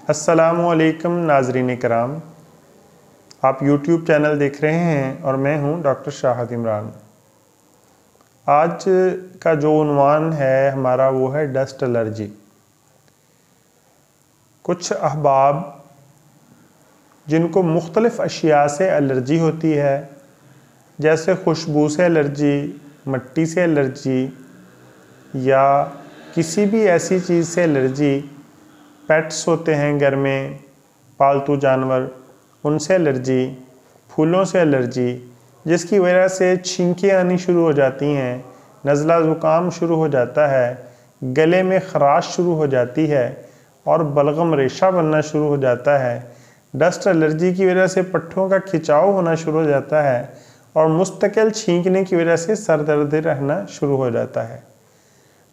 अस्सलामुअलैकुम नाज़रीन कराम, आप YouTube चैनल देख रहे हैं और मैं हूं डॉक्टर शाहद इमरान। आज का जो उन्वान है हमारा वो है डस्ट एलर्जी। कुछ अहबाब जिनको मुख्तलिफ़ अशिया से एलर्जी होती है, जैसे खुशबू से एलर्जी, मिट्टी से एलर्जी या किसी भी ऐसी चीज़ से एलर्जी, पेट्स होते हैं घर में, पालतू जानवर, उनसे एलर्जी, फूलों से एलर्जी, जिसकी वजह से छींकें आनी शुरू हो जाती हैं, नज़ला ज़ुकाम शुरू हो जाता है, गले में ख़राश शुरू हो जाती है और बलगम रेशा बनना शुरू हो जाता है। डस्ट एलर्जी की वजह से पट्ठों का खिंचाव होना शुरू हो जाता है और मुस्तकिल छींकने की वजह से सर दर्द रहना शुरू हो जाता है।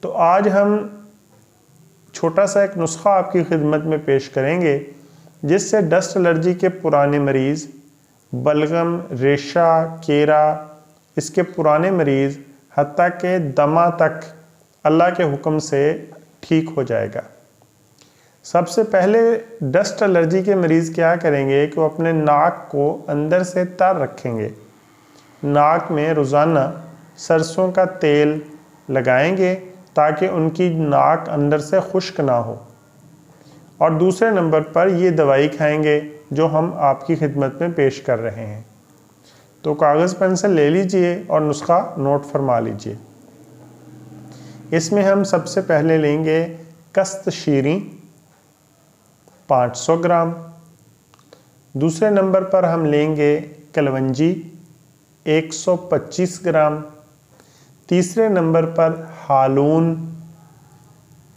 तो आज हम छोटा सा एक नुस्खा आपकी खिदमत में पेश करेंगे जिससे डस्ट एलर्जी के पुराने मरीज़, बलगम, रेशा, केरा, इसके पुराने मरीज़, हत्ता के दमा तक अल्लाह के हुक्म से ठीक हो जाएगा। सबसे पहले डस्ट एलर्जी के मरीज़ क्या करेंगे कि वो अपने नाक को अंदर से तर रखेंगे। नाक में रोज़ाना सरसों का तेल लगाएंगे ताकि उनकी नाक अंदर से खुश्क ना हो। और दूसरे नंबर पर ये दवाई खाएंगे जो हम आपकी खिदमत में पेश कर रहे हैं। तो कागज़ पेंसिल ले लीजिए और नुस्खा नोट फरमा लीजिए। इसमें हम सबसे पहले लेंगे कस्त शीरी 500 ग्राम। दूसरे नंबर पर हम लेंगे कलवंजी 125 ग्राम। तीसरे नंबर पर हालून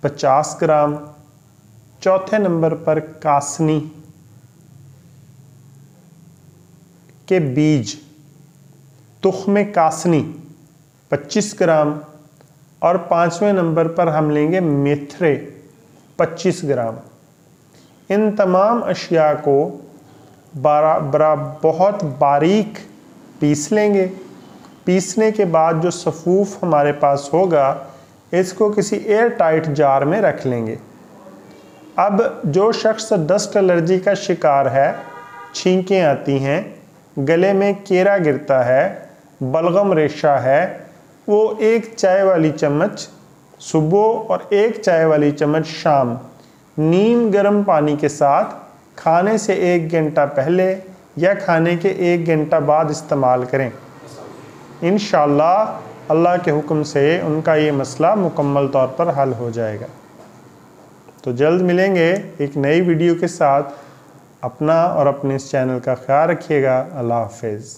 50 ग्राम। चौथे नंबर पर कासनी के बीज, तुख्मे कासनी 25 ग्राम। और पांचवें नंबर पर हम लेंगे मेथरे 25 ग्राम। इन तमाम अशिया को बहुत बारीक पीस लेंगे। पीसने के बाद जो सफ़ूफ हमारे पास होगा, इसको किसी एयर टाइट जार में रख लेंगे। अब जो शख्स डस्ट एलर्जी का शिकार है, छींकें आती हैं, गले में केरा गिरता है, बलगम रेशा है, वो एक चाय वाली चम्मच सुबह और एक चाय वाली चम्मच शाम नीम गर्म पानी के साथ खाने से 1 घंटा पहले या खाने के 1 घंटा बाद इस्तेमाल करें। इंशाअल्लाह अल्लाह के हुक्म से उनका ये मसला मुकम्मल तौर पर हल हो जाएगा। तो जल्द मिलेंगे एक नई वीडियो के साथ। अपना और अपने इस चैनल का ख्याल रखिएगा। अल्लाह हाफ़िज़।